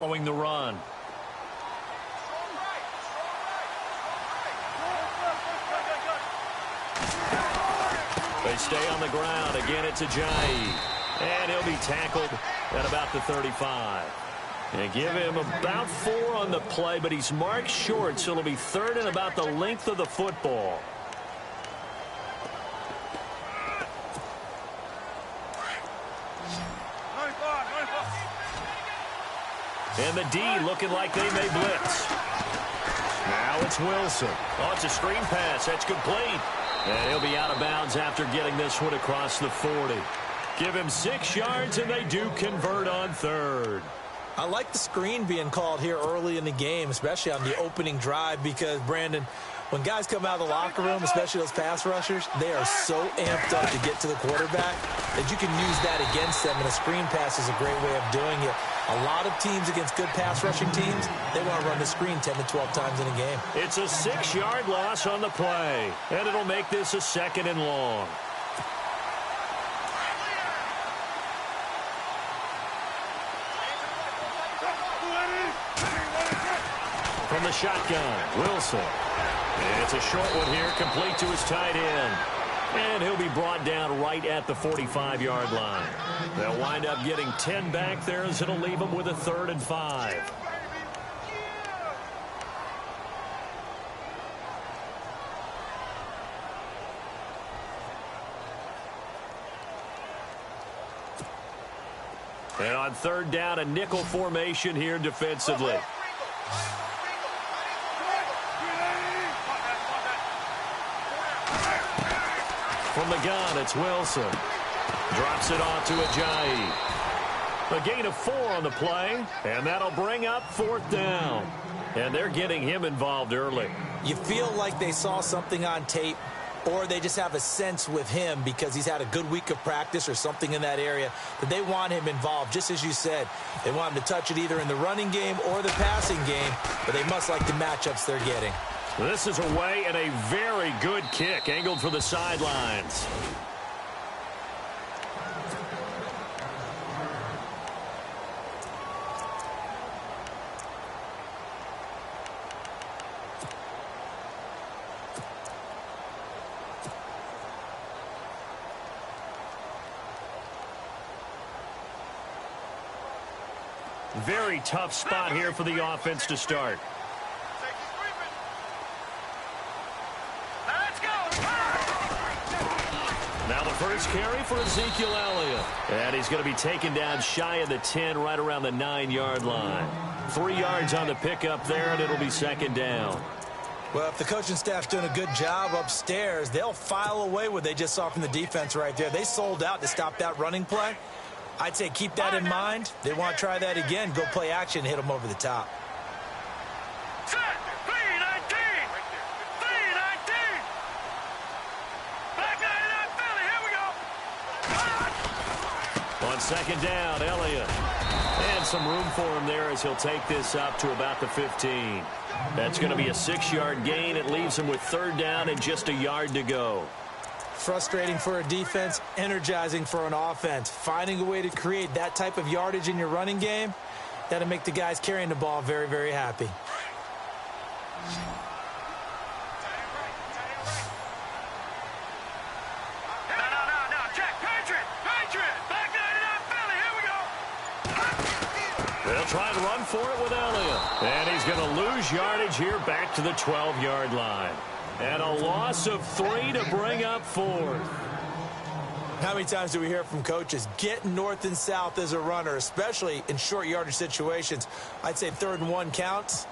following the run. They stay on the ground. Again, it's Ajayi. And he'll be tackled at about the 35. And give him about 4 on the play, but he's marked short, so it'll be third and about the length of the football. And the D looking like they may blitz. Now it's Wilson. Oh, it's a screen pass. That's complete. And he'll be out of bounds after getting this one across the 40. Give him 6 yards, and they do convert on third. I like the screen being called here early in the game, especially on the opening drive, because, Brandon, when guys come out of the locker room, especially those pass rushers, they are so amped up to get to the quarterback that you can use that against them, and a screen pass is a great way of doing it. A lot of teams against good pass rushing teams, they want to run the screen 10 to 12 times in a game. It's a 6-yard loss on the play, and it'll make this a 2nd and long. From the shotgun, Wilson. It's a short one here, complete to his tight end. And he'll be brought down right at the 45-yard line. They'll wind up getting 10 back there, as it'll leave them with a 3rd and 5. And on 3rd down, a nickel formation here defensively. From the gun, it's Wilson. Drops it off to Ajayi. A gain of 4 on the play, and that'll bring up 4th down. And they're getting him involved early. You feel like they saw something on tape, or they just have a sense with him because he's had a good week of practice or something in that area that they want him involved. Just as you said, they want him to touch it either in the running game or the passing game, but they must like the matchups they're getting. This is away, and a very good kick angled for the sidelines. Very tough spot here for the offense to start. Now the first carry for Ezekiel Elliott. And he's going to be taken down shy of the 10, right around the 9-yard line. 3 yards on the pickup there, and it'll be 2nd down. Well, if the coaching staff's doing a good job upstairs, they'll file away what they just saw from the defense right there. They sold out to stop that running play. I'd say keep that in mind. They want to try that again. Go play action, hit them over the top. On 2nd down, Elliott. And some room for him there as he'll take this up to about the 15. That's going to be a 6-yard gain. It leaves him with 3rd down and just a yard to go. Frustrating for a defense, energizing for an offense. Finding a way to create that type of yardage in your running game, that'll make the guys carrying the ball very, very happy. They'll try and run for it with Elliott. And he's going to lose yardage here back to the 12-yard line. And a loss of 3 to bring up 4th. How many times do we hear from coaches getting north and south as a runner, especially in short yardage situations? I'd say 3rd and 1 counts.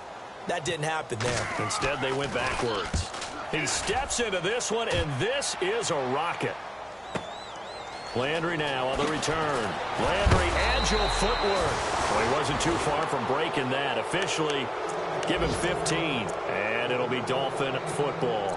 That didn't happen there. Instead, they went backwards. He steps into this one, and this is a rocket. Landry now on the return. Landry, agile footwork. Well, he wasn't too far from breaking that. Officially, give him 15, and it'll be Dolphin football.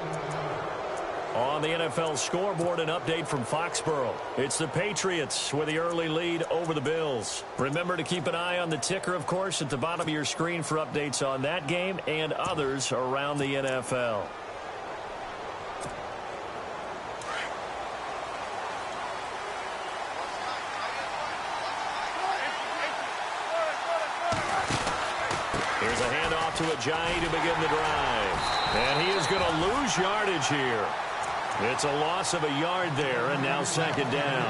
On the NFL scoreboard, an update from Foxborough. It's the Patriots with the early lead over the Bills. Remember to keep an eye on the ticker, of course, at the bottom of your screen for updates on that game and others around the NFL. Here's a handoff to Ajayi to begin the drive. And he is going to lose yardage here. It's a loss of a yard there, and now second down.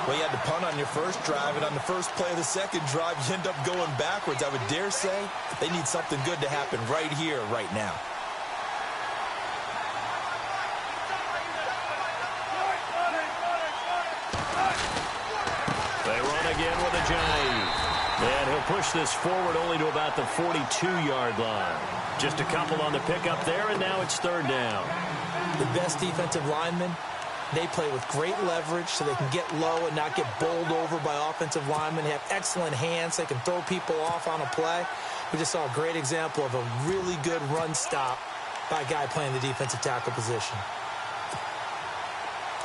Well, you had to punt on your first drive, and on the first play of the second drive, you end up going backwards. I would dare say they need something good to happen right here, right now. They run again with Ajayi. And he'll push this forward only to about the 42-yard line. Just a couple on the pickup there, and now it's third down. The best defensive linemen, they play with great leverage so they can get low and not get bowled over by offensive linemen. They have excellent hands. They can throw people off on a play. We just saw a great example of a really good run stop by a guy playing the defensive tackle position.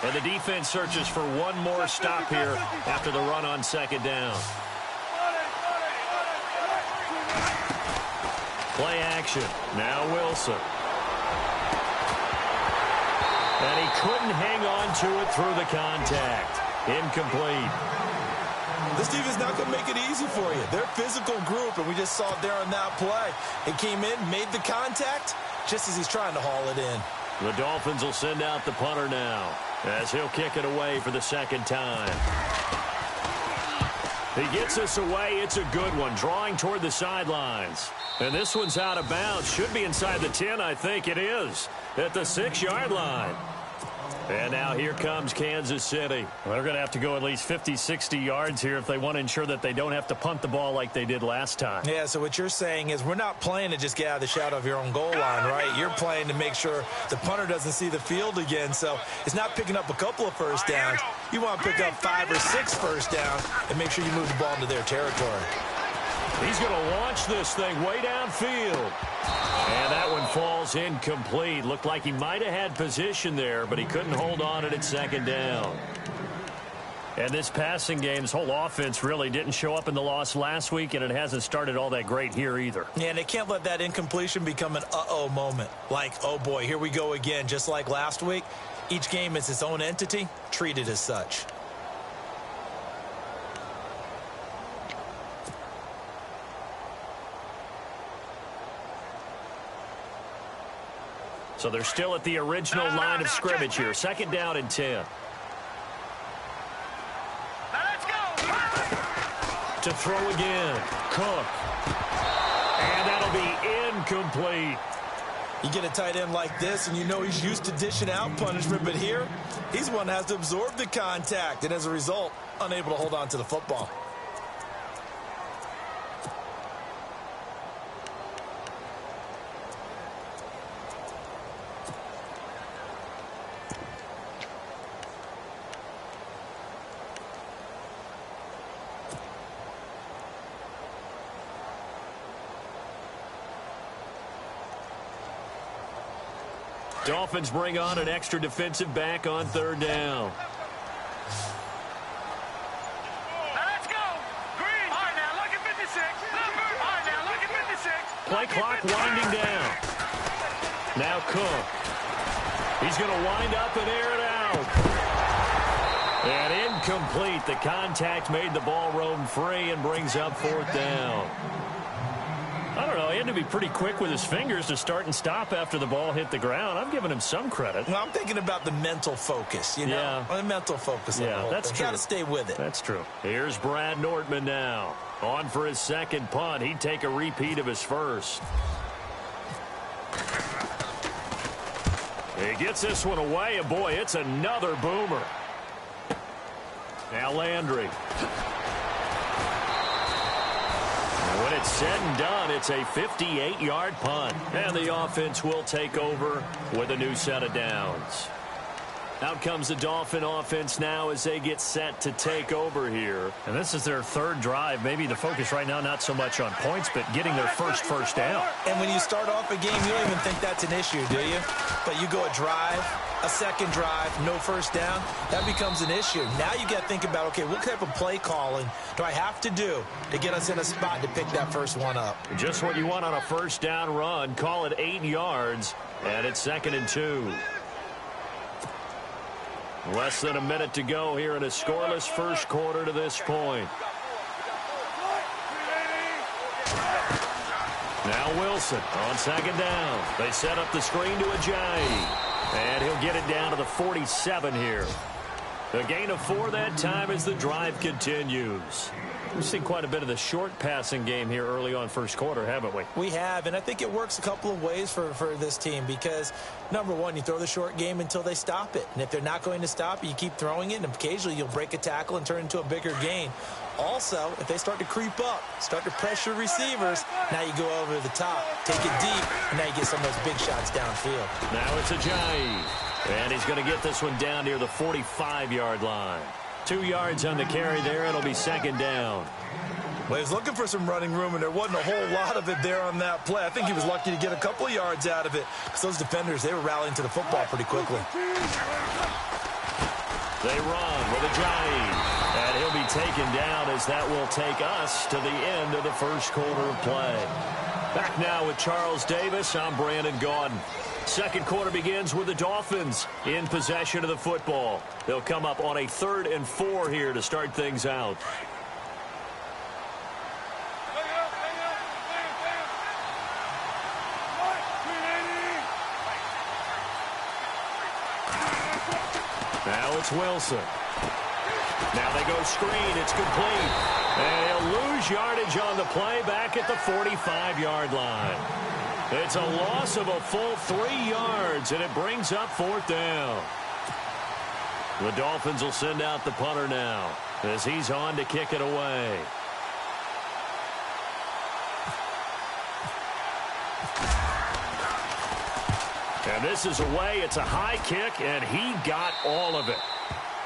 And the defense searches for one more stop here after the run on second down. Play action. Now Wilson. And he couldn't hang on to it through the contact. Incomplete. This defense is not going to make it easy for you. They're a physical group, and we just saw it there on that play. It came in, made the contact, just as he's trying to haul it in. The Dolphins will send out the punter now, as he'll kick it away for the second time. He gets this away. It's a good one, drawing toward the sidelines. And this one's out of bounds. Should be inside the 10, I think it is, at the 6-yard line. And now here comes Kansas City. Well, they're going to have to go at least 50, 60 yards here if they want to ensure that they don't have to punt the ball like they did last time. Yeah, so what you're saying is we're not playing to just get out of the shadow of your own goal line, right? You're playing to make sure the punter doesn't see the field again. So it's not picking up a couple of first downs. You want to pick up 5 or 6 first downs and make sure you move the ball into their territory. He's going to launch this thing way downfield. And that one falls incomplete. Looked like he might have had position there, but he couldn't hold on at second down. And this passing game's whole offense really didn't show up in the loss last week, and it hasn't started all that great here either. Yeah, and they can't let that incompletion become an uh-oh moment. Like, oh boy, here we go again, just like last week. Each game is its own entity, treated as such. So they're still at the original line of scrimmage here. Second down and 10. To throw again. Cook. And that'll be incomplete. You get a tight end like this, and you know he's used to dishing out punishment, but here, he's the one that has to absorb the contact, and as a result, unable to hold on to the football. Dolphins bring on an extra defensive back on third down. Let's go. Green. All right, now look at 56. All right, now look at 56. Play clock winding down. Now Cook. He's going to wind up and air it out. And incomplete. The contact made the ball roam free and brings up fourth down. I don't know. He had to be pretty quick with his fingers to start and stop after the ball hit the ground. I'm giving him some credit. Well, I'm thinking about the mental focus, you know? Yeah. The mental focus. Yeah, that's true. Got to stay with it. That's true. Here's Brad Nortman now. On for his second punt. He'd take a repeat of his first. He gets this one away, and boy, it's another boomer. Now Landry. When it's said and done, it's a 58-yard punt. And the offense will take over with a new set of downs. Out comes the Dolphin offense now as they get set to take over here. And this is their third drive. Maybe the focus right now not so much on points, but getting their first down. And when you start off a game, you don't even think that's an issue, do you? But you go a drive, a second drive, no first down, that becomes an issue. Now you got to think about, okay, what type of play calling do I have to do to get us in a spot to pick that first one up? Just what you want on a first down run. Call it 8 yards, and it's 2nd and 2. Less than a minute to go here in a scoreless first quarter to this point. Now Wilson on second down. They set up the screen to Ajayi. And he'll get it down to the 47 here. A gain of 4 that time as the drive continues. We've seen quite a bit of the short passing game here early on first quarter, haven't we? We have, and I think it works a couple of ways for this team because, number one, you throw the short game until they stop it. And if they're not going to stop it, you keep throwing it, and occasionally you'll break a tackle and turn it into a bigger gain. Also, if they start to creep up, start to pressure receivers, now you go over the top, take it deep, and now you get some of those big shots downfield. Now it's Ajayi, and he's going to get this one down near the 45-yard line. 2 yards on the carry there. It'll be second down. Well, he was looking for some running room, and there wasn't a whole lot of it there on that play. I think he was lucky to get a couple of yards out of it because those defenders, they were rallying to the football pretty quickly. They run with Ajayi, and he'll be taken down as that will take us to the end of the first quarter of play. Back now with Charles Davis. I'm Brandon Gaudin. Second quarter begins with the Dolphins in possession of the football. They'll come up on a 3rd and 4 here to start things out. Now it's Wilson. Now they go screen. It's complete. And he'll lose yardage on the play back at the 45-yard line. It's a loss of a full 3 yards, and it brings up 4th down. The Dolphins will send out the punter now as he's on to kick it away. And this is away. It's a high kick, and he got all of it.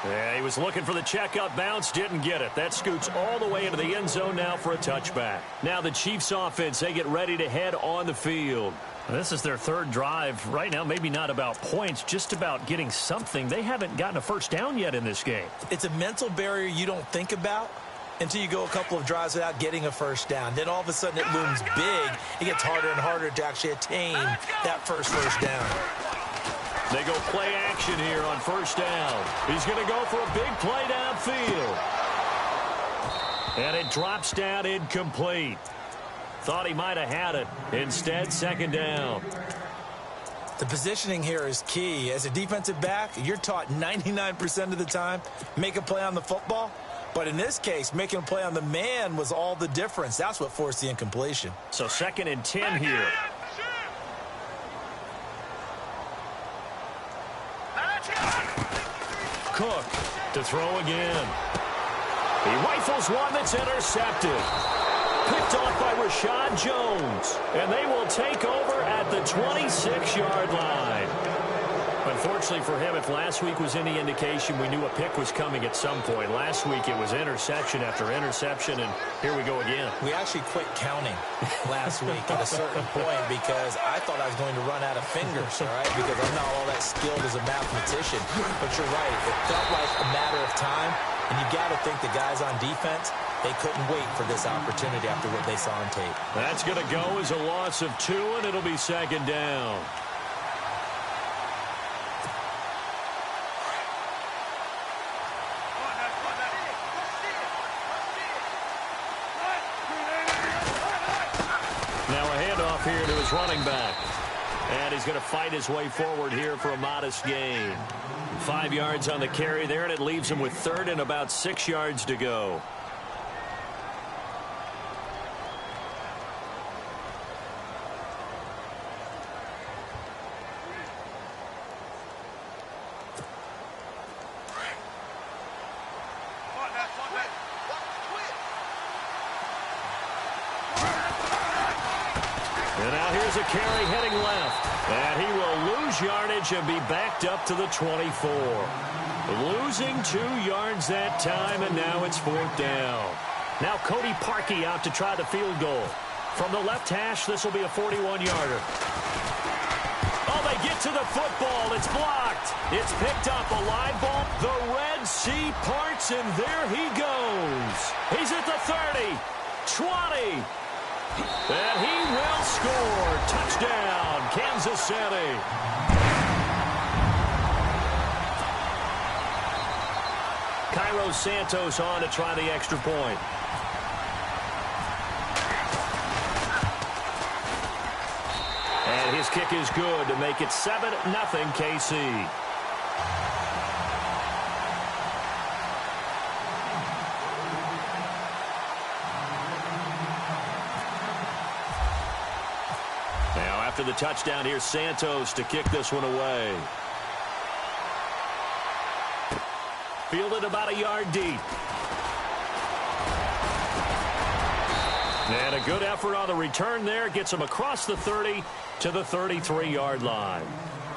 Yeah, he was looking for the checkup bounce, didn't get it. That scoots all the way into the end zone now for a touchback. Now the Chiefs offense, they get ready to head on the field. This is their 3rd drive. Right now, maybe not about points, just about getting something. They haven't gotten a first down yet in this game. It's a mental barrier you don't think about until you go a couple of drives without getting a first down. Then all of a sudden it looms big. It gets harder and harder to actually attain that first down. They go play action here on first down. He's going to go for a big play downfield. And it drops down incomplete. Thought he might have had it. Instead, second down. The positioning here is key. As a defensive back, you're taught 99% of the time, make a play on the football. But in this case, making a play on the man was all the difference. That's what forced the incompletion. So 2nd and 10 here. Cook to throw again. He rifles one that's intercepted. Picked off by Rashad Jones. And they will take over at the 26-yard line. Unfortunately for him, if last week was any indication, we knew a pick was coming at some point. Last week it was interception after interception, and here we go again. We actually quit counting last week at a certain point because I thought I was going to run out of fingers, all right, because I'm not all that skilled as a mathematician. But you're right. It felt like a matter of time, and you got to think the guys on defense, they couldn't wait for this opportunity after what they saw on tape. That's going to go as a loss of 2, and it'll be second down. Here to his running back. And he's going to fight his way forward here for a modest gain. 5 yards on the carry there, and it leaves him with 3rd and about 6 yards to go. And now here's a carry heading left. And he will lose yardage and be backed up to the 24. Losing 2 yards that time, and now it's 4th down. Now Cody Parkey out to try the field goal. From the left hash, this will be a 41-yarder. Oh, they get to the football. It's blocked. It's picked up, a live ball. The Red Sea parts, and there he goes. He's at the 30, 20. And he will score. Touchdown, Kansas City. Cairo Santos on to try the extra point. This kick is good to make it 7-0 KC. Now after the touchdown, here's Santos to kick this one away. Fielded about a yard deep. And a good effort on the return there. Gets him across the 30 to the 33-yard line.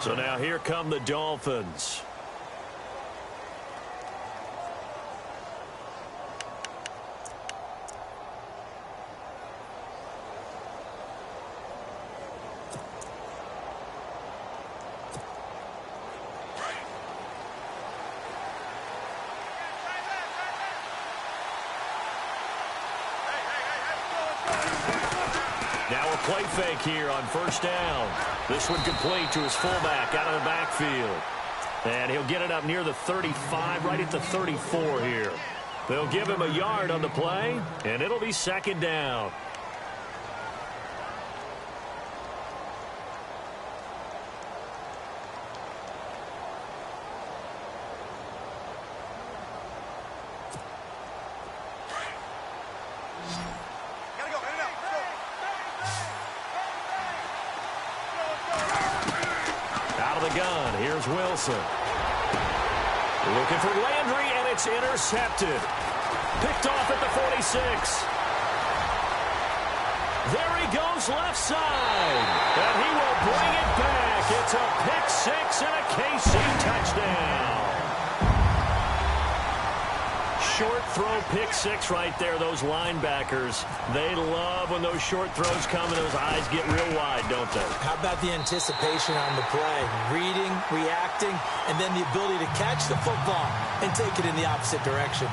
So now here come the Dolphins. Now a play fake here on first down. This one complete to his fullback out of the backfield. And he'll get it up near the 35, right at the 34 here. They'll give him a yard on the play, and it'll be second down. Here's Wilson. Looking for Landry, and it's intercepted. Picked off at the 46. There he goes left side. And he will bring it back. It's a pick six and a KC touchdown. Short throw pick six right there. Those linebackers, they love when those short throws come and those eyes get real wide, don't they? How about the anticipation on the play? Reading, reacting, and then the ability to catch the football and take it in the opposite direction.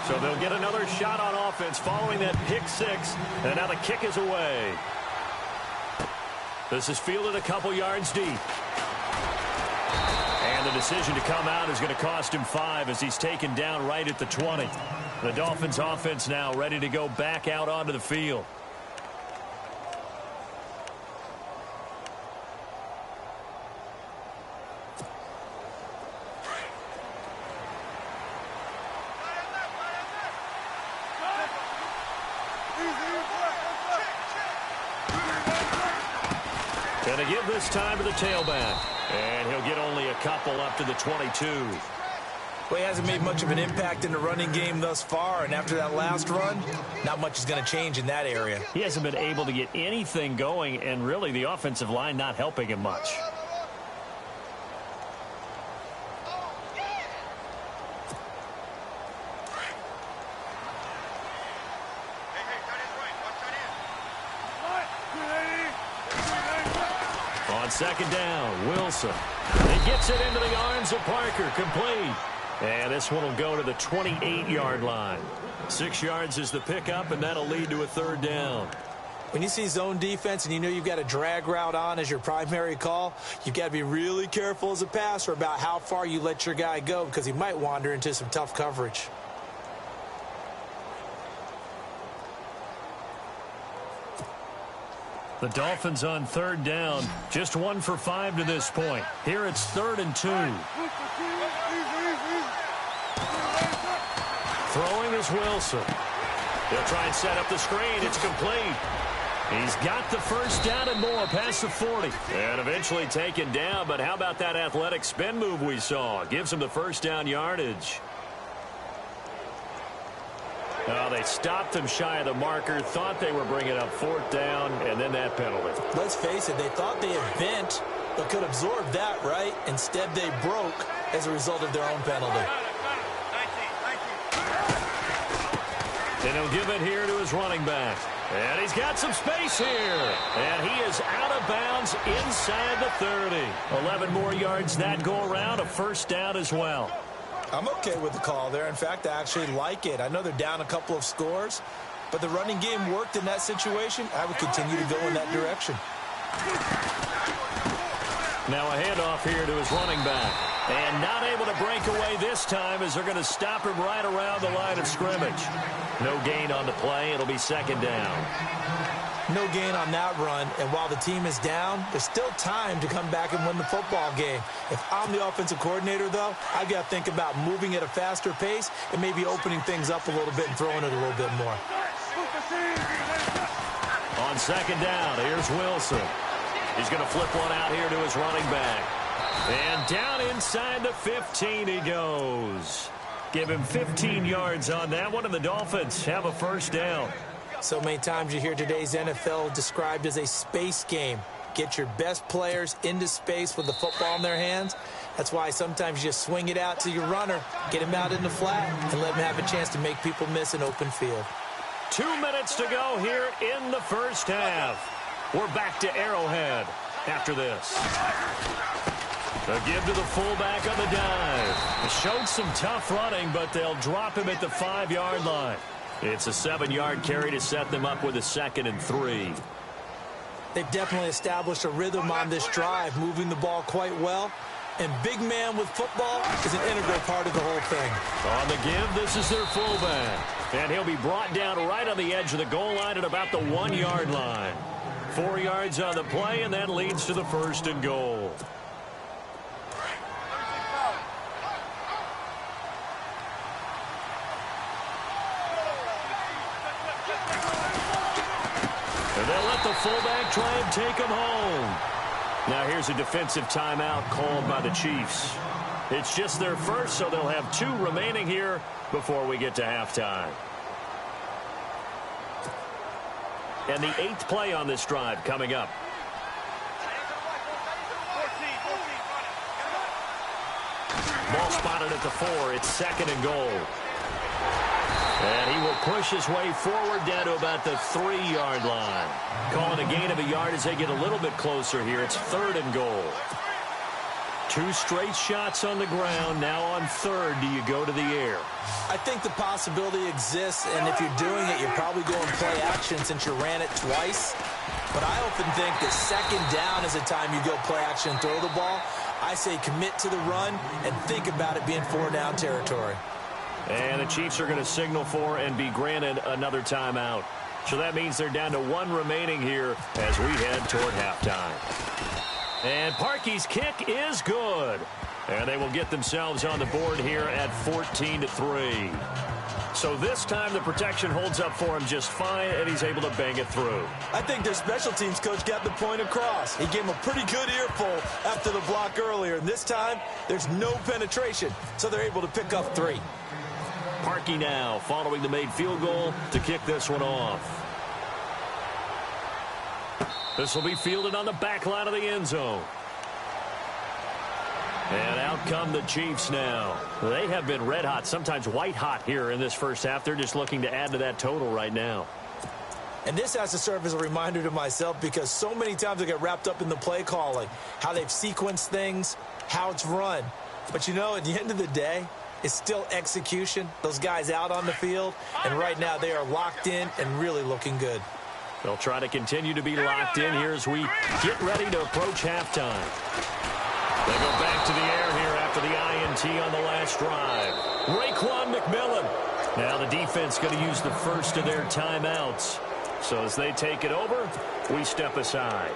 So they'll get another shot on offense following that pick six, and now the kick is away. This is fielded a couple yards deep. And the decision to come out is going to cost him 5 as he's taken down right at the 20. The Dolphins offense now ready to go back out onto the field. Going to give this time to the tailback. And he'll get only a couple up to the 22. Well, he hasn't made much of an impact in the running game thus far, and after that last run, not much is going to change in that area. He hasn't been able to get anything going, and really the offensive line not helping him much. On second down, Wilson. He gets it into the arms of Parker, complete. And this one will go to the 28-yard line. 6 yards is the pickup, and that'll lead to a third down. When you see zone defense and you know you've got a drag route on as your primary call, you've got to be really careful as a passer about how far you let your guy go because he might wander into some tough coverage. The Dolphins on third down, just 1 for 5 to this point. Here it's 3rd and 2. Throwing is Wilson. He'll try and set up the screen. It's complete. He's got the first down and more past the 40. And eventually taken down, but how about that athletic spin move we saw? Gives him the first down yardage. Oh, they stopped him shy of the marker, thought they were bringing up 4th down, and then that penalty. Let's face it, they thought they had bent, but could absorb that, right? Instead, they broke as a result of their own penalty. And he'll give it here to his running back. And he's got some space here. And he is out of bounds inside the 30. 11 more yards that go around, a first down as well. I'm okay with the call there. In fact, I actually like it. I know they're down a couple of scores, but the running game worked in that situation. I would continue to go in that direction. Now a handoff here to his running back. And not able to break away this time as they're going to stop him right around the line of scrimmage. No gain on the play. It'll be second down. No gain on that run, and while the team is down, there's still time to come back and win the football game. If I'm the offensive coordinator, though, I've got to think about moving at a faster pace and maybe opening things up a little bit and throwing it a little bit more. On second down, here's Wilson. He's going to flip one out here to his running back. And down inside the 15 he goes. Give him 15 yards on that one, and the Dolphins have a first down. So many times you hear today's NFL described as a space game. Get your best players into space with the football in their hands. That's why sometimes you just swing it out to your runner, get him out in the flat, and let him have a chance to make people miss an open field. 2 minutes to go here in the first half. We're back to Arrowhead after this. A give to the fullback on the dive. Showed some tough running, but they'll drop him at the 5-yard line. It's a 7-yard carry to set them up with a 2nd and 3. They've definitely established a rhythm on this drive, moving the ball quite well. And big man with football is an integral part of the whole thing. On the give, this is their fullback. And he'll be brought down right on the edge of the goal line at about the 1-yard line. 4 yards on the play, and that leads to the 1st and goal. And they'll let the fullback try and take him home. Now here's a defensive timeout called by the Chiefs. It's just their first, so they'll have 2 remaining here before we get to halftime. And the 8th play on this drive coming up. Ball spotted at the 4. It's 2nd and goal. And he will push his way forward down to about the 3-yard line. Calling a gain of a yard as they get a little bit closer here. It's 3rd and goal. 2 straight shots on the ground. Now on 3rd, do you go to the air? I think the possibility exists, and if you're doing it, you're probably going play action since you ran it twice. But I often think that 2nd down is the time you go play action and throw the ball. I say commit to the run and think about it being 4-down territory. And the Chiefs are going to signal for and be granted another timeout. So that means they're down to 1 remaining here as we head toward halftime. And Parkey's kick is good. And they will get themselves on the board here at 14-3. So this time the protection holds up for him just fine, and he's able to bang it through. I think their special teams coach got the point across. He gave him a pretty good earful after the block earlier. And this time, there's no penetration, so they're able to pick up 3. Parkey now following the made field goal to kick this one off. This will be fielded on the back line of the end zone. And out come the Chiefs now. They have been red hot, sometimes white hot here in this first half. They're just looking to add to that total right now. And this has to serve as a reminder to myself because so many times I get wrapped up in the play calling, how they've sequenced things, how it's run. But, you know, at the end of the day, it's still execution. Those guys out on the field, and right now they are locked in and really looking good. They'll try to continue to be locked in here as we get ready to approach halftime. They go back to the air here after the INT on the last drive. Raekwon McMillan. Now the defense going to use the first of their timeouts. So as they take it over, we step aside.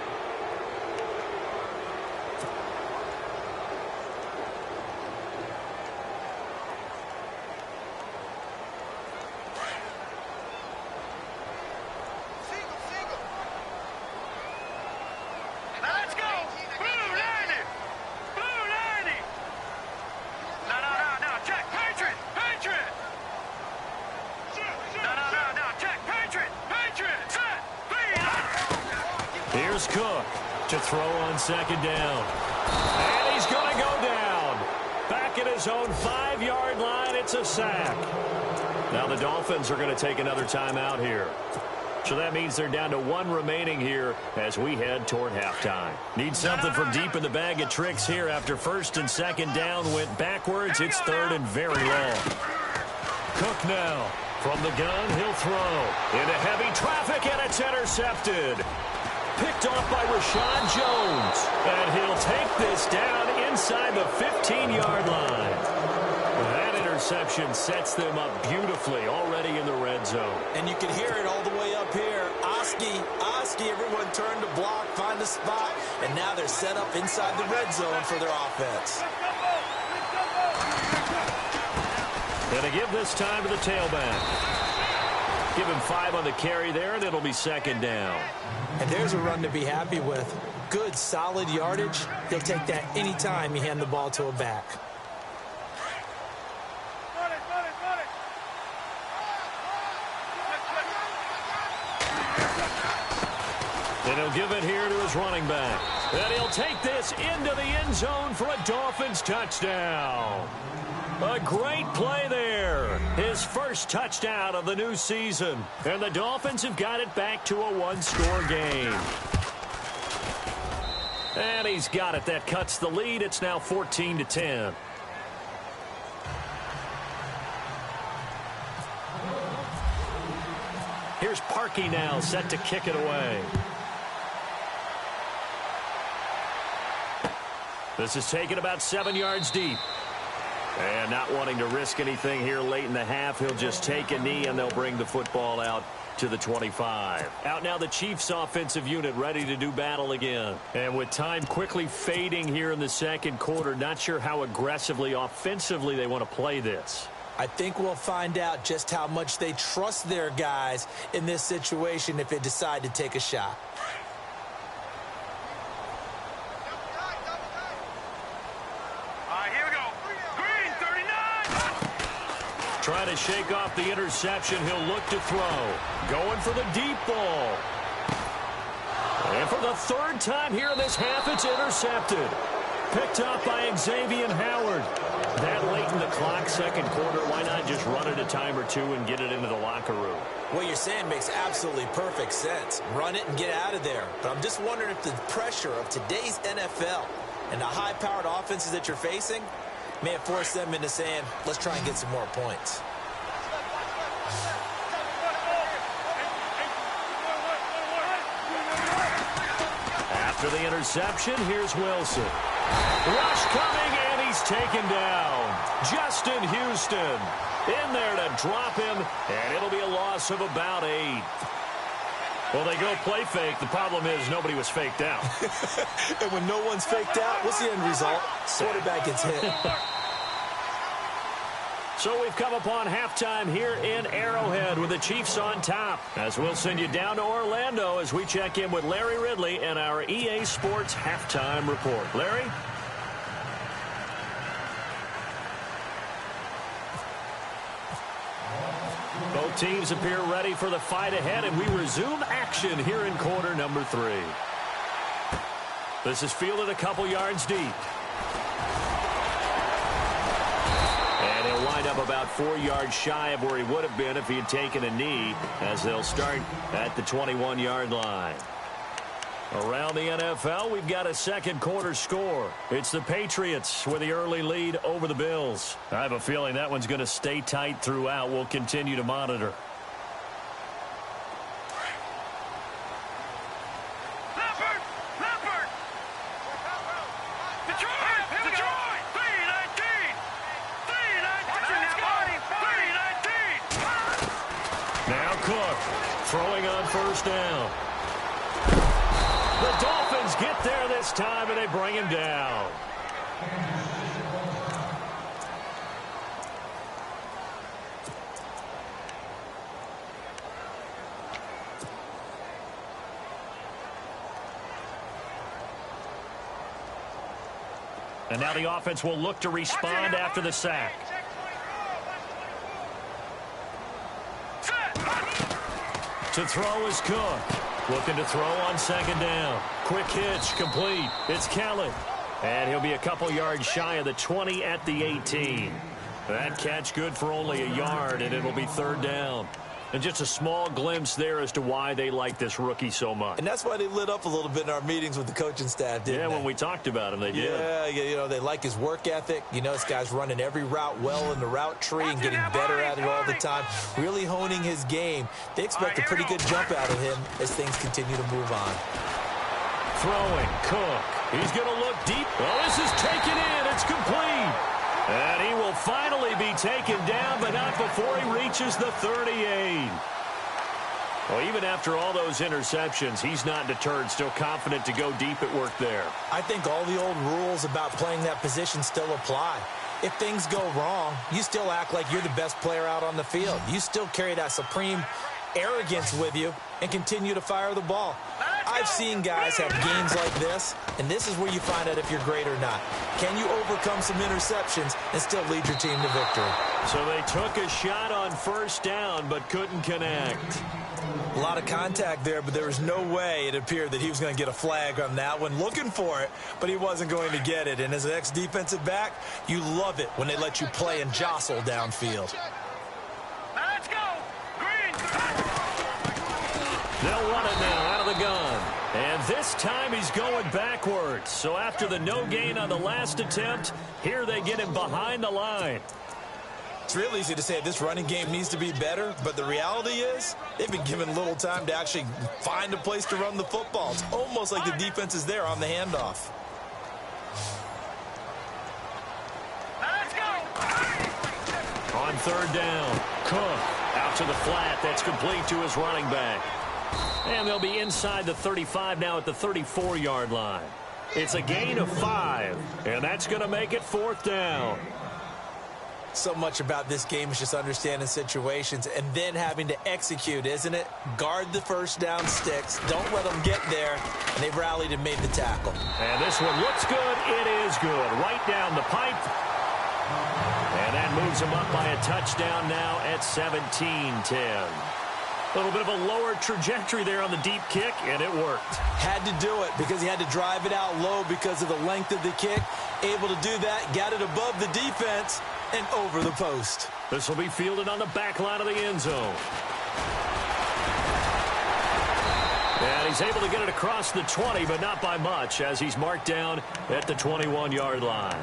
Cook to throw on 2nd down. And he's going to go down. Back at his own 5-yard line, it's a sack. Now the Dolphins are going to take another timeout here. So that means they're down to 1 remaining here as we head toward halftime. Need something from deep in the bag of tricks here after 1st and 2nd down went backwards. It's 3rd and very long. Cook now from the gun. He'll throw into heavy traffic, and it's intercepted. Picked off by Rashad Jones. And he'll take this down inside the 15-yard line. That interception sets them up beautifully already in the red zone. And you can hear it all the way up here. Oski, everyone turned to block, find a spot, and now they're set up inside the red zone for their offense. Going to give this time to the tailback. Give him 5 on the carry there, and it'll be second down. And there's a run to be happy with. Good, solid yardage. He'll take that any time you hand the ball to a back. And he'll give it here to his running back. And he'll take this into the end zone for a Dolphins touchdown. A great play there. His first touchdown of the new season. And the Dolphins have got it back to a one-score game. And he's got it. That cuts the lead. It's now 14-10. Here's Parkey now, set to kick it away. This is taken about 7 yards deep. And not wanting to risk anything here late in the half, he'll just take a knee and they'll bring the football out to the 25. Out now the Chiefs offensive unit ready to do battle again. And with time quickly fading here in the second quarter, not sure how aggressively, offensively they want to play this. I think we'll find out just how much they trust their guys in this situation if they decide to take a shot. Trying to shake off the interception. He'll look to throw. Going for the deep ball. And for the third time here in this half, it's intercepted. Picked up by Xavier Howard. That late in the clock, second quarter, why not just run it a time or two and get it into the locker room? What you're saying makes absolutely perfect sense. Run it and get out of there. But I'm just wondering if the pressure of today's NFL and the high-powered offenses that you're facing may have forced them into saying, let's try and get some more points. After the interception, here's Wilson. Rush coming, and he's taken down. Justin Houston in there to drop him, and it'll be a loss of about 8. Well, they go play fake. The problem is nobody was faked out. And when no one's faked out, what's the end result? Quarterback gets hit. So we've come upon halftime here in Arrowhead with the Chiefs on top. As we'll send you down to Orlando as we check in with Larry Ridley and our EA Sports halftime report. Larry? Both teams appear ready for the fight ahead, and we resume action here in quarter number 3. This is fielded a couple yards deep. And he'll wind up about 4 yards shy of where he would have been if he had taken a knee, as they'll start at the 21-yard line. Around the NFL, we've got a second quarter score. It's the Patriots with the early lead over the Bills. I have a feeling that one's going to stay tight throughout. We'll continue to monitor. Now Cook throwing on first down. The Dolphins get there this time, and they bring him down. And now the offense will look to respond after the sack. To throw is Cook. Looking to throw on second down. Quick hitch, complete. It's Kelly. And he'll be a couple yards shy of the 20 at the 18. That catch good for only a yard, and it'll be third down. And just a small glimpse there as to why they like this rookie so much. And that's why they lit up a little bit in our meetings with the coaching staff, didn't they? Yeah, when we talked about him, they did. Yeah, you know, they like his work ethic. You know, this guy's running every route well in the route tree and getting better at it all the time, really honing his game. They expect a pretty good jump out of him as things continue to move on. Throwing, Cook. He's going to look Deep. Oh, this is taken in. It's complete. And he will finally be taken down, but not before he reaches the 38. Well, even after all those interceptions, he's not deterred, still confident to go deep at work there. I think all the old rules about playing that position still apply. If things go wrong, you still act like you're the best player out on the field. You still carry that supreme arrogance with you and continue to fire the ball. I've seen guys have games like this, and this is where you find out if you're great or not. Can you overcome some interceptions and still lead your team to victory? So they took a shot on first down but couldn't connect. A lot of contact there, but there was no way it appeared that he was going to get a flag on that one. Looking for it, but he wasn't going to get it. And as an ex-defensive back, you love it when they let you play and jostle downfield. Let's go. Green. They'll run it now out of the gun. And this time he's going backwards. So after the no gain on the last attempt, here they get him behind the line. It's real easy to say this running game needs to be better, but the reality is they've been given little time to actually find a place to run the football. It's almost like the defense is there on the handoff. Let's go. On third down, Cook out to the flat. That's complete to his running back. And they'll be inside the 35 now at the 34-yard line. It's a gain of 5, and that's going to make it fourth down. So much about this game is just understanding situations and then having to execute, isn't it? Guard the first down sticks. Don't let them get there. And they've rallied and made the tackle. And this one looks good. It is good. Right down the pipe. And that moves them up by a touchdown now at 17-10. A little bit of a lower trajectory there on the deep kick, and it worked. Had to do it because he had to drive it out low because of the length of the kick. Able to do that, got it above the defense and over the post. This will be fielded on the back line of the end zone. And he's able to get it across the 20, but not by much, as he's marked down at the 21-yard line.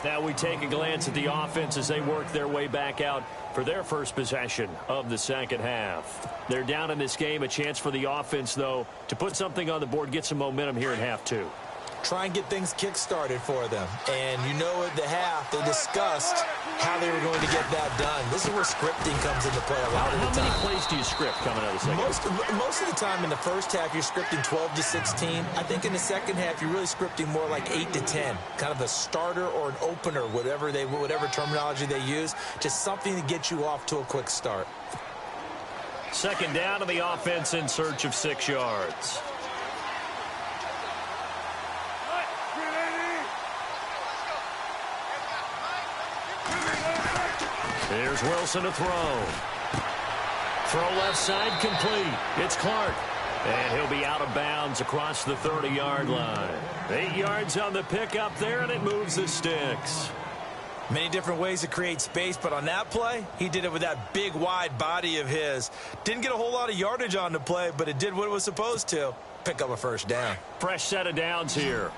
Now we take a glance at the offense as they work their way back out for their first possession of the second half. They're down in this game. A chance for the offense, though, to put something on the board, get some momentum here in half two. Try and get things kick-started for them. And you know at the half, they discussed how they were going to get that done. This is where scripting comes into play a lot of the time. How many plays do you script coming out of the second half? Most of the time in the first half, you're scripting 12 to 16. I think in the second half, you're really scripting more like 8 to 10. Kind of a starter or an opener, whatever terminology they use. Just something to get you off to a quick start. Second down to the offense in search of 6 yards. Here's Wilson to throw. Throw left side complete. It's Clark. And he'll be out of bounds across the 30-yard line. 8 yards on the pickup there, and it moves the sticks. Many different ways to create space, but on that play, he did it with that big, wide body of his. Didn't get a whole lot of yardage on the play, but it did what it was supposed to. Pick up a first down. Fresh set of downs here.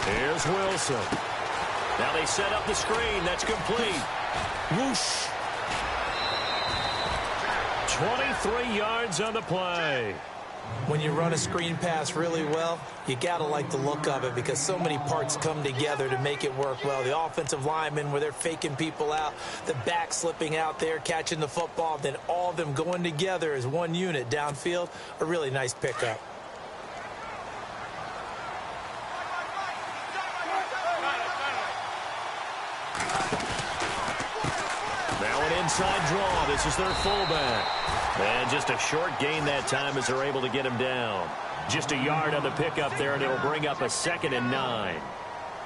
Here's Wilson. Now they set up the screen. That's complete. Whoosh. 23 yards on the play. When you run a screen pass really well, you got to like the look of it because so many parts come together to make it work well. The offensive linemen, where they're faking people out, the back slipping out there, catching the football, then all of them going together as one unit downfield, a really nice pickup. Inside draw. This is their fullback. And just a short gain that time as they're able to get him down. Just a yard on the pickup there, and it'll bring up a 2nd and 9.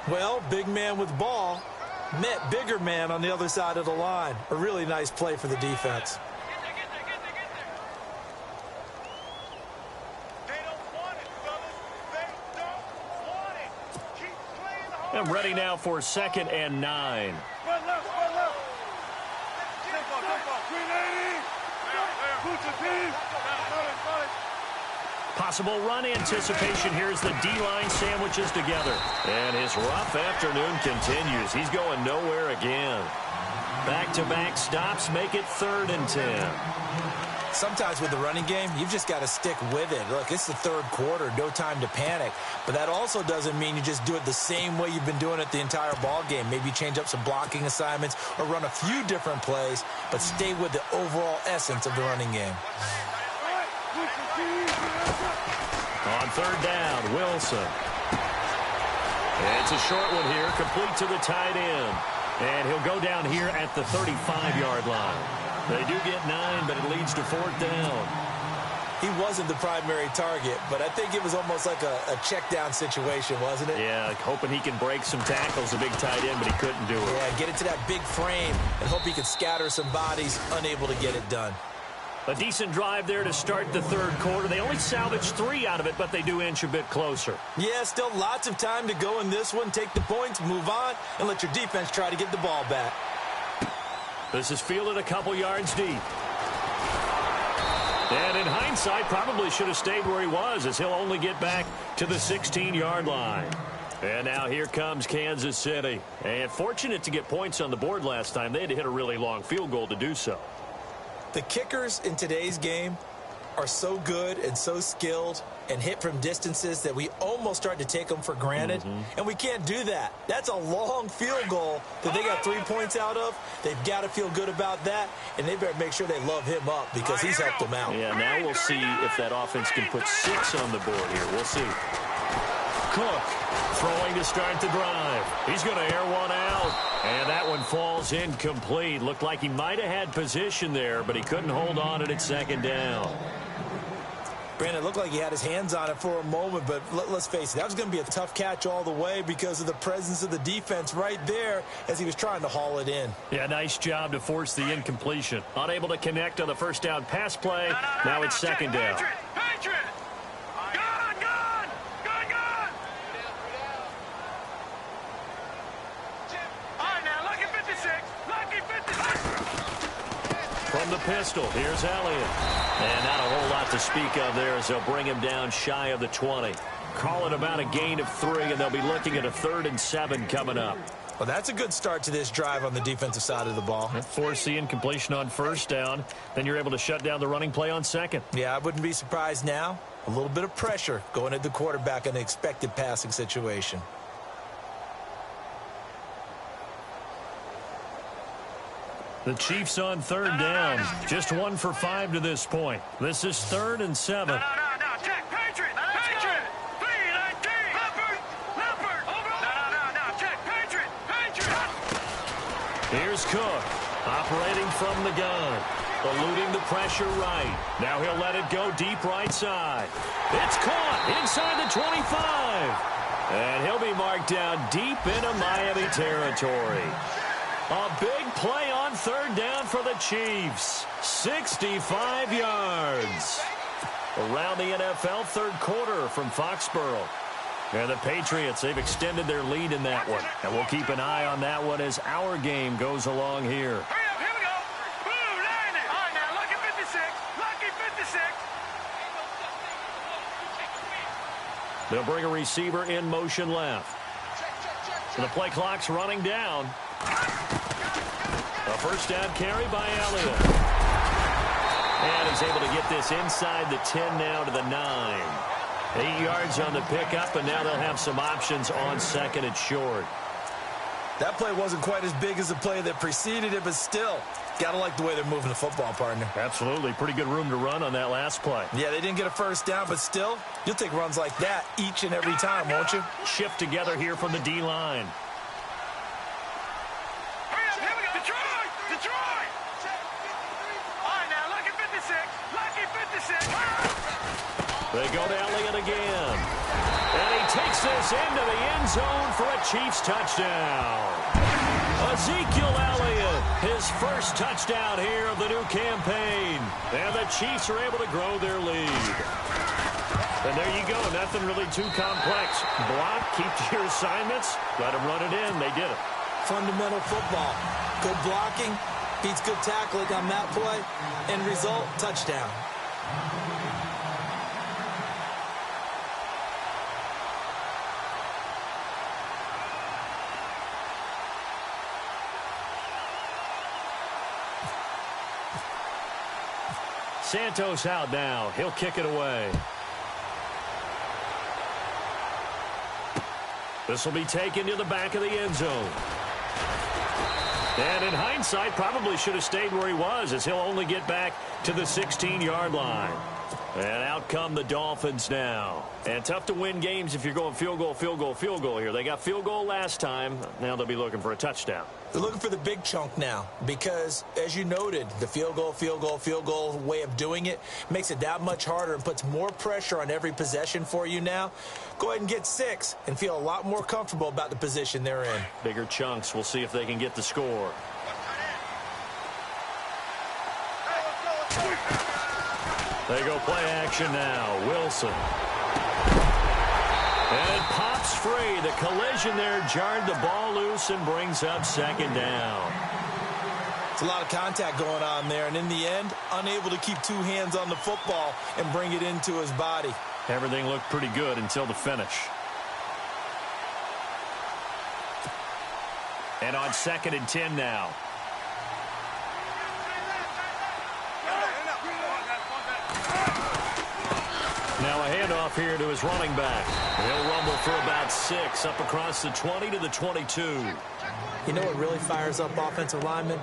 Well, big man with ball met bigger man on the other side of the line. A really nice play for the defense. And ready now for 2nd and 9. Possible run anticipation. Here's the D-line sandwiches together. And his rough afternoon continues. He's going nowhere again. Back-to-back stops make it 3rd and 10. Sometimes with the running game, you've just got to stick with it. Look, it's the third quarter, no time to panic. But that also doesn't mean you just do it the same way you've been doing it the entire ball game. Maybe change up some blocking assignments or run a few different plays, but stay with the overall essence of the running game. On third down, Wilson. It's a short one here, complete to the tight end. And he'll go down here at the 35-yard line. They do get 9, but it leads to fourth down. He wasn't the primary target, but I think it was almost like a check-down situation, wasn't it? Yeah, hoping he can break some tackles, a big tight end, but he couldn't do it. Yeah, get it to that big frame and hope he could scatter some bodies, unable to get it done. A decent drive there to start the third quarter. They only salvaged 3 out of it, but they do inch a bit closer. Yeah, still lots of time to go in this one. Take the points, move on, and let your defense try to get the ball back. This is fielded a couple yards deep. And in hindsight, probably should have stayed where he was, as he'll only get back to the 16-yard line. And now here comes Kansas City. And fortunate to get points on the board last time. They had to hit a really long field goal to do so. The kickers in today's game are so good and so skilled and hit from distances that we almost start to take them for granted. And we can't do that. That's a long field goal that they got 3 points out of. They've got to feel good about that, and they better make sure they love him up because he's helped them out. Yeah, now we'll see if that offense can put 6 on the board here. We'll see. Cook throwing to start the drive. He's going to air one out, and that one falls incomplete. Looked like he might have had position there, but he couldn't hold on at second down. Brandon, it looked like he had his hands on it for a moment, but let's face it, that was going to be a tough catch all the way because of the presence of the defense right there as he was trying to haul it in. Yeah, nice job to force the incompletion. Unable to connect on the first down pass play. Now it's second down. Patriot! Gone! All right, now, lucky 56. Lucky 56. From the pistol, here's Elliott. And not a whole lot to speak of there as they'll bring him down shy of the 20. Call it about a gain of 3, and they'll be looking at a 3rd and 7 coming up. Well, that's a good start to this drive on the defensive side of the ball. Force the incompletion on first down. Then you're able to shut down the running play on second. Yeah, I wouldn't be surprised now. A little bit of pressure going at the quarterback in an expected passing situation. The Chiefs on third down. Just 1 for 5 to this point. This is 3rd and 7. No, check, Patriot! Patriot! P-19! Leopard! Over! No, check, Patriot! Here's Cook, operating from the gun. Eluding the pressure right. Now he'll let it go deep right side. It's caught inside the 25. And he'll be marked down deep into Miami territory. A big play on third down for the Chiefs. 65 yards. Around the NFL third quarter from Foxborough. And the Patriots, they've extended their lead in that one. And we'll keep an eye on that one as our game goes along here. Hurry up, here we go. Boom, landed. All right, now, lucky 56. Lucky 56. They'll bring a receiver in motion left. And the play clock's running down. A first down carry by Elliott. And he's able to get this inside the 10 now to the 9. 8 yards on the pickup, and now they'll have some options on second and short. That play wasn't quite as big as the play that preceded it, but still, got to like the way they're moving the football, partner. Absolutely. Pretty good room to run on that last play. Yeah, they didn't get a first down, but still, you'll take runs like that each and every time, won't you? Shift together here from the D-line. Hurry up, here we go. Detroit! All right, now, lucky 56. Lucky 56. They go to Elliott again. And he takes this into the end zone for a Chiefs touchdown. Ezekiel Elliott, his first touchdown here of the new campaign. And the Chiefs are able to grow their lead. And there you go, nothing really too complex. Block, keep to your assignments, let them run it in. They did it. Fundamental football. Good blocking, beats good tackling on that play. End result, touchdown. Santos out now. He'll kick it away. This will be taken to the back of the end zone. And in hindsight, probably should have stayed where he was, as he'll only get back to the 16-yard line. And out come the Dolphins now. And tough to win games if you're going field goal, field goal, field goal here. They got field goal last time. Now they'll be looking for a touchdown. They're looking for the big chunk now because, as you noted, the field goal way of doing it makes it that much harder and puts more pressure on every possession for you now. Go ahead and get 6 and feel a lot more comfortable about the position they're in. Bigger chunks. We'll see if they can get the score. They go play action now. Wilson. And it pops free. The collision there jarred the ball loose and brings up second down. It's a lot of contact going on there, and in the end, unable to keep 2 hands on the football and bring it into his body. Everything looked pretty good until the finish. And on 2nd and 10 now. Now a handoff here to his running back. He'll rumble for about 6 up across the 20 to the 22. You know what really fires up offensive linemen?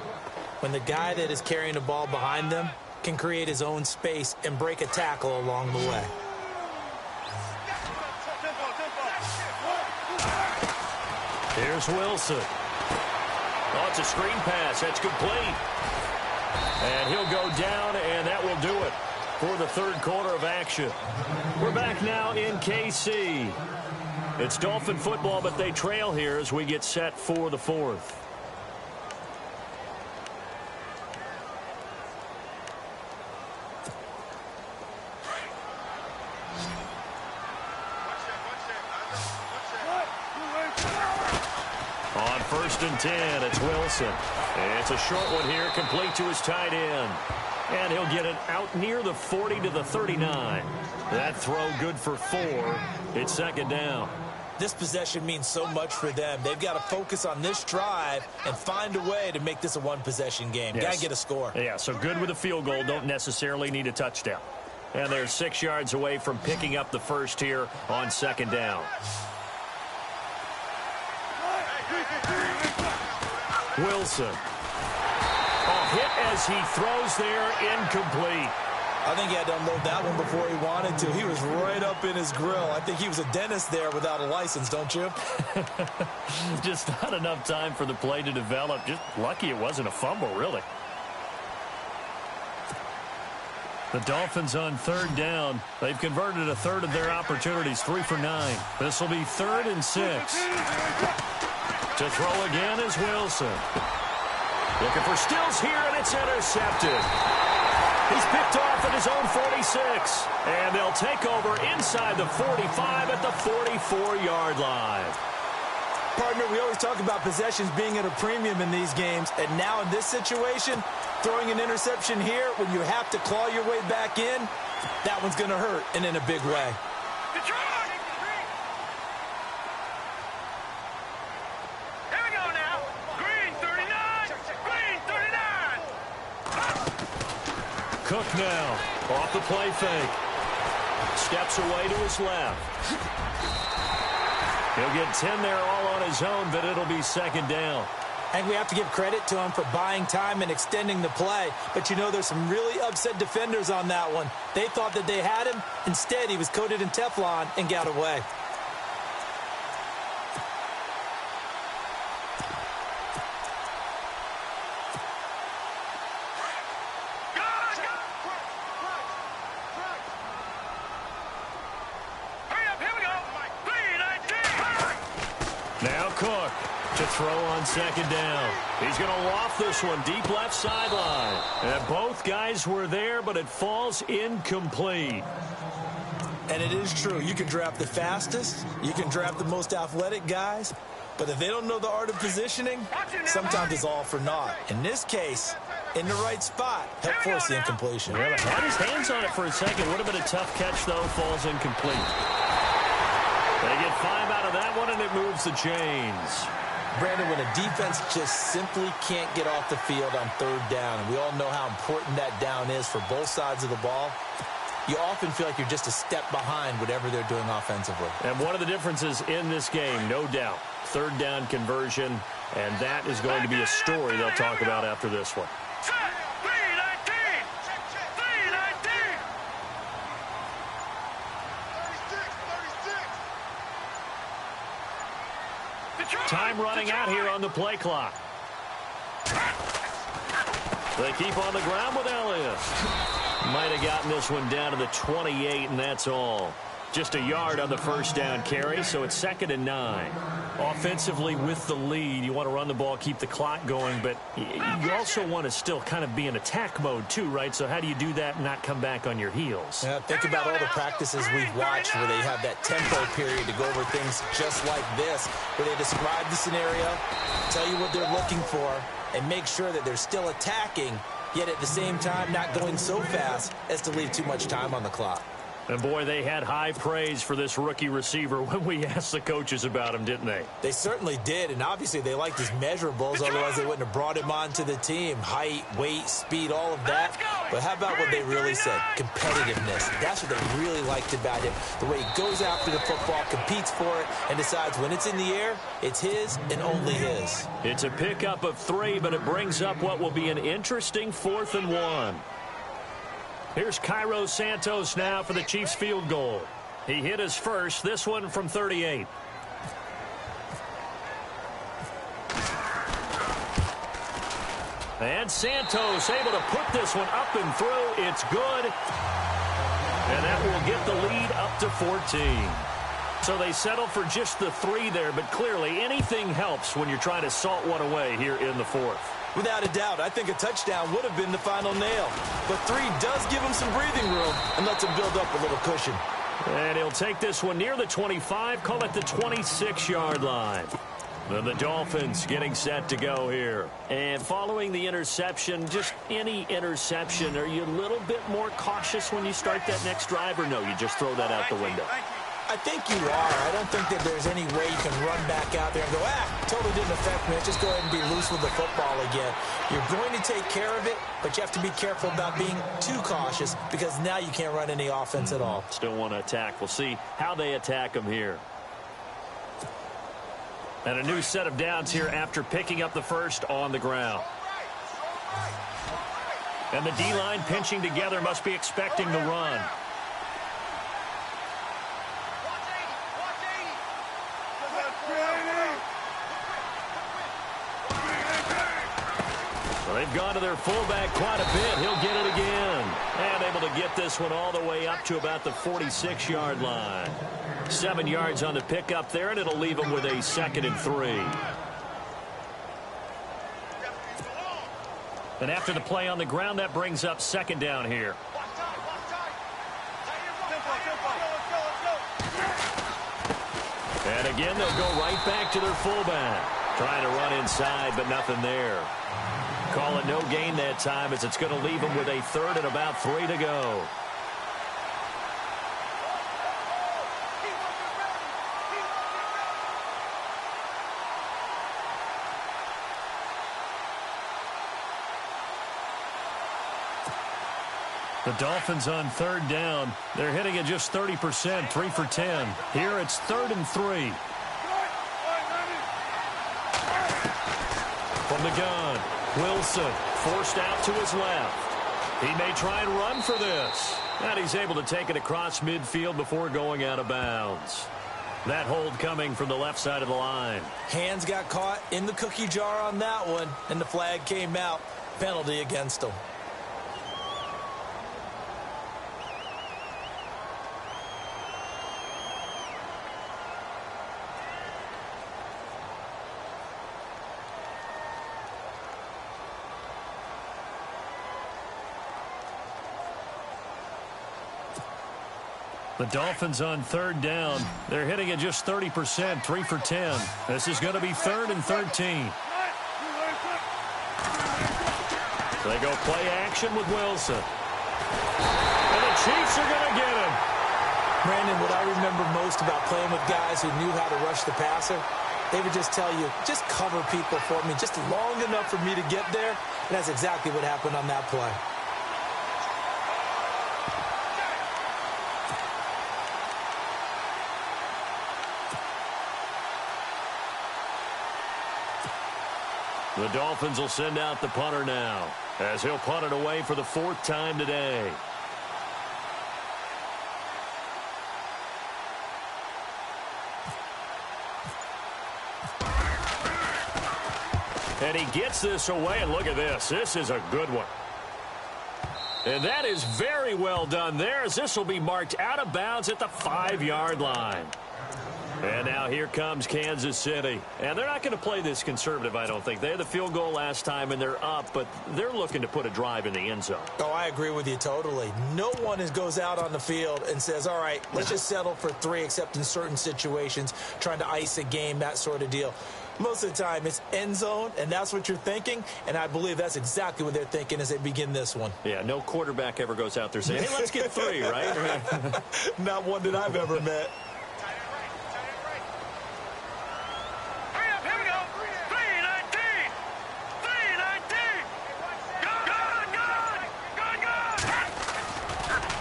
When the guy that is carrying the ball behind them can create his own space and break a tackle along the way. Here's Wilson. Oh, it's a screen pass. That's complete. And he'll go down, and that will do it for the third quarter of action. We're back now in KC. It's Dolphin football, but they trail here as we get set for the fourth. On 1st and 10, it's Wilson. It's a short one here, complete to his tight end. And he'll get it out near the 40 to the 39. That throw good for 4. It's second down. This possession means so much for them. They've got to focus on this drive and find a way to make this a one-possession game. Yes. Got to get a score. Yeah, so good with a field goal. Don't necessarily need a touchdown. And they're 6 yards away from picking up the first here on second down. Wilson. Oh, hit as he throws there, incomplete. I think he had to unload that one before he wanted to. He was right up in his grill. I think he was a dentist there without a license, don't you? Just not enough time for the play to develop. Just lucky it wasn't a fumble, really. The Dolphins on 3rd down. They've converted a third of their opportunities, 3 for 9. This will be 3rd and 6. To throw again is Wilson. Looking for Stills here, and it's intercepted. He's picked off at his own 46. And they'll take over inside the 45 at the 44-yard line. Partner, we always talk about possessions being at a premium in these games. And now in this situation, throwing an interception here when you have to claw your way back in, that one's going to hurt, and in a big way. Cook now, off the play fake. Steps away to his left. He'll get 10 there all on his own, but it'll be second down. And we have to give credit to him for buying time and extending the play. But, you know, there's some really upset defenders on that one. They thought that they had him. Instead, he was coated in Teflon and got away. Now Cook to throw on second down. He's going to loft this one deep left sideline. And both guys were there, but it falls incomplete. And it is true. You can draft the fastest. You can draft the most athletic guys. But if they don't know the art of positioning, sometimes it's all for naught. In this case, in the right spot, help force the incompletion. Well, had his hands on it for a second. Would have been a tough catch, though. Falls incomplete. They get 5 out of that one, and it moves the chains. Brandon, when a defense just simply can't get off the field on third down, and we all know how important that down is for both sides of the ball, you often feel like you're just a step behind whatever they're doing offensively. And one of the differences in this game, no doubt, third down conversion, and that is going to be a story they'll talk about after this one. Time running out here on the play clock. They keep on the ground with Elliott. Might have gotten this one down to the 28, and that's all. Just a yard on the first down carry, so it's 2nd and 9. Offensively with the lead, you want to run the ball, keep the clock going, but you also want to still kind of be in attack mode too, right? So how do you do that and not come back on your heels? Yeah, think about all the practices we've watched where they have that tempo period to go over things just like this, where they describe the scenario, tell you what they're looking for, and make sure that they're still attacking, yet at the same time not going so fast as to leave too much time on the clock. And, boy, they had high praise for this rookie receiver when we asked the coaches about him, didn't they? They certainly did, and obviously they liked his measurables, otherwise they wouldn't have brought him onto the team. Height, weight, speed, all of that. But how about what they really said? Competitiveness. That's what they really liked about him. The way he goes after the football, competes for it, and decides when it's in the air, it's his and only his. It's a pickup of 3, but it brings up what will be an interesting 4th and 1. Here's Cairo Santos now for the Chiefs field goal. He hit his first, this one from 38. And Santos able to put this one up and through. It's good. And that will get the lead up to 14. So they settle for just the 3 there, but clearly anything helps when you're trying to salt one away here in the 4th. Without a doubt, I think a touchdown would have been the final nail. But 3 does give him some breathing room and lets him build up a little cushion. And he'll take this one near the 25, call it the 26-yard line. Then the Dolphins getting set to go here. And following the interception, just any interception, are you a little bit more cautious when you start that next drive, or no, you just throw that out the window? I think you are. I don't think that there's any way you can run back out there and go, totally didn't affect me. Let's just go ahead and be loose with the football again. You're going to take care of it, but you have to be careful about being too cautious because now you can't run any offense at all. Still want to attack. We'll see how they attack them here. And a new set of downs here after picking up the first on the ground. And the D-line pinching together, must be expecting the run. They've gone to their fullback quite a bit. He'll get it again. And able to get this one all the way up to about the 46-yard line. 7 yards on the pickup there, and it'll leave them with a 2nd and 3. And after the play on the ground, that brings up 2nd down here. And again, they'll go right back to their fullback. Trying to run inside, but nothing there. Call it no gain that time as it's going to leave them with a 3rd and about 3 to go. The Dolphins on 3rd down. They're hitting it just 30%, 3 for 10. Here it's 3rd and 3. From the gun, Wilson forced out to his left. He may try and run for this. And he's able to take it across midfield before going out of bounds. That hold coming from the left side of the line. Hands got caught in the cookie jar on that one, and the flag came out. Penalty against him. The Dolphins on 3rd down. They're hitting it just 30%, 3 for 10. This is going to be 3rd and 13. They go play action with Wilson. And the Chiefs are going to get him. Brandon, what I remember most about playing with guys who knew how to rush the passer They would just tell you, just cover people for me, just long enough for me to get there. And that's exactly what happened on that play. The Dolphins will send out the punter now, as he'll punt it away for the 4th time today. And he gets this away, and look at this. This is a good one. And that is very well done there, as this will be marked out of bounds at the 5-yard line. And now here comes Kansas City. And they're not going to play this conservative, I don't think. They had the field goal last time, and they're up, but they're looking to put a drive in the end zone. Oh, I agree with you totally. No one goes out on the field and says, all right, let's just settle for 3, except in certain situations, trying to ice a game, that sort of deal. Most of the time, it's end zone, and that's what you're thinking, and I believe that's exactly what they're thinking as they begin this one. Yeah, no quarterback ever goes out there saying, hey, let's get 3, right? Not one that I've ever met.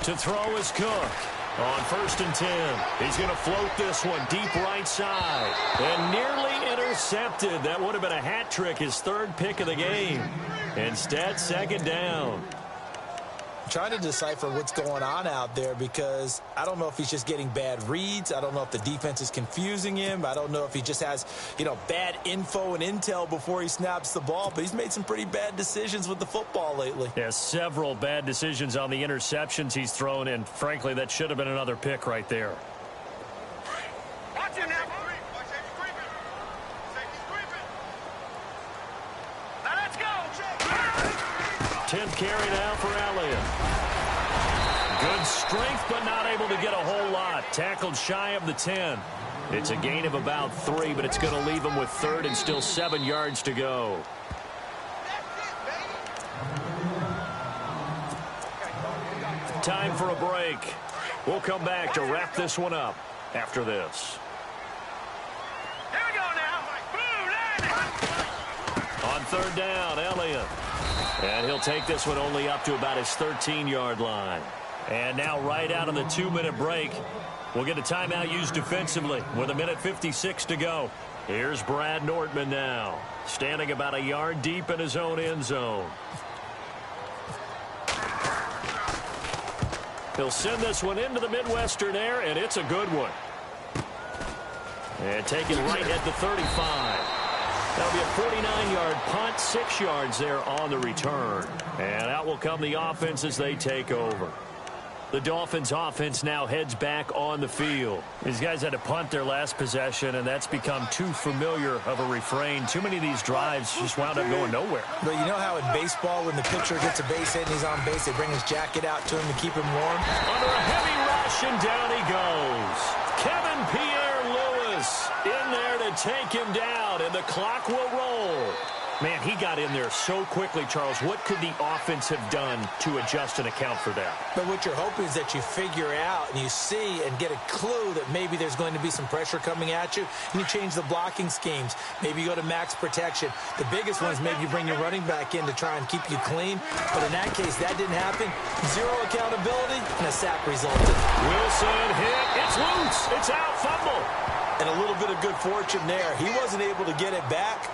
To throw is Cook. On 1st and 10. He's going to float this one deep right side. And nearly intercepted. That would have been a hat trick, his 3rd pick of the game. Instead, 2nd down. I'm trying to decipher what's going on out there, because I don't know if he's just getting bad reads. I don't know if the defense is confusing him. I don't know if he just has, bad info and intel before he snaps the ball. But he's made some pretty bad decisions with the football lately. Yeah, several bad decisions on the interceptions he's thrown, and frankly, that should have been another pick right there. Watch him now. 10th carry now for Elliott. Good strength, but not able to get a whole lot. Tackled shy of the 10. It's a gain of about 3, but it's going to leave him with 3rd and still 7 yards to go. Time for a break. We'll come back to wrap this one up after this. Here we go now. On 3rd down, Elliott. And he'll take this one only up to about his 13-yard line. And now right out of the 2-minute break, we'll get a timeout used defensively with 1:56 to go. Here's Brad Nortman now, standing about a yard deep in his own end zone. He'll send this one into the Midwestern air, and it's a good one. And taken right at the 35. That'll be a 49-yard punt, 6 yards there on the return. And out will come the offense as they take over. The Dolphins offense now heads back on the field. These guys had to punt their last possession, and that's become too familiar of a refrain. Too many of these drives just wound up going nowhere. But you know how in baseball, when the pitcher gets a base hit and he's on base, they bring his jacket out to him to keep him warm? Under a heavy rush, and down he goes. Kevin Pierre-Louis in there to take him down, and the clock will roll. Man, he got in there so quickly, Charles. What could the offense have done to adjust and account for that? But what you're hoping is that you figure out and you see and get a clue that maybe there's going to be some pressure coming at you, and you change the blocking schemes. Maybe you go to max protection. The biggest one is maybe you bring your running back in to try and keep you clean. But in that case, that didn't happen. Zero accountability, and a sack resulted. Wilson hit. It's loose. It's out. Fumble. And a little bit of good fortune there. He wasn't able to get it back,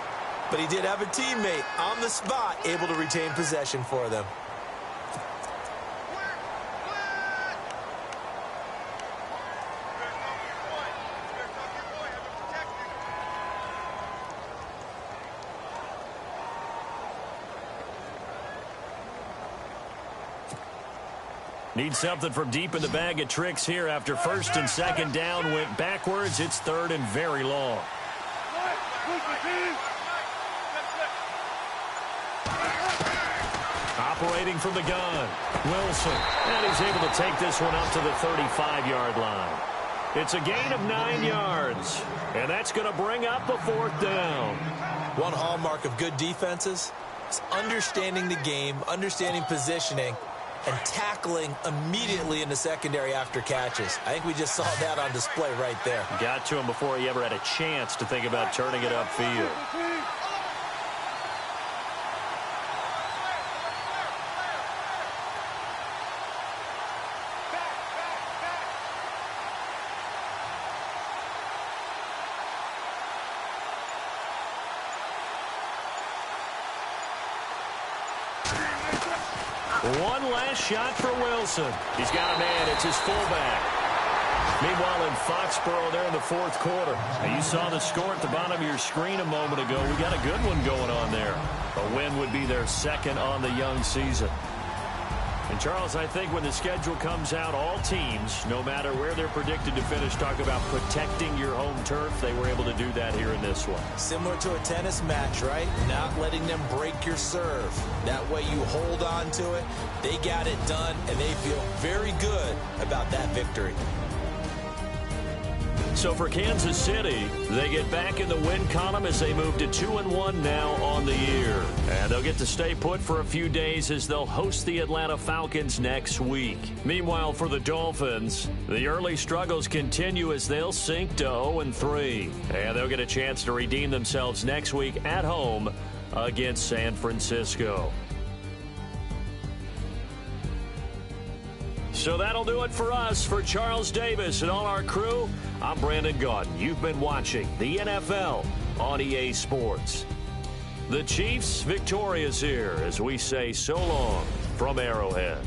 but he did have a teammate on the spot able to retain possession for them. Need something from deep in the bag of tricks here after 1st and 2nd down went backwards. It's 3rd and very long. Operating from the gun, Wilson. And he's able to take this one up to the 35-yard line. It's a gain of 9 yards. And that's going to bring up a 4th down. One hallmark of good defenses is understanding the game, understanding positioning, and tackling immediately in the secondary after catches. I think we just saw that on display right there. Got to him before he ever had a chance to think about turning it upfield. One last shot for Wilson. He's got a man. It's his fullback. Meanwhile, in Foxborough, they're in the fourth quarter. Now, you saw the score at the bottom of your screen a moment ago. We got a good one going on there. A win would be their second on the young season. And, Charles, I think when the schedule comes out, all teams, no matter where they're predicted to finish, talk about protecting your home turf. They were able to do that here in this one. Similar to a tennis match, right? Not letting them break your serve. That way you hold on to it. They got it done, and they feel very good about that victory. So for Kansas City, they get back in the win column as they move to 2-1 now on the year. And they'll get to stay put for a few days as they'll host the Atlanta Falcons next week. Meanwhile, for the Dolphins, the early struggles continue as they'll sink to 0-3. And they'll get a chance to redeem themselves next week at home against San Francisco. So that'll do it for us. For Charles Davis and all our crew, I'm Brandon Gaudin. You've been watching the NFL on EA Sports. The Chiefs victorious here as we say so long from Arrowhead.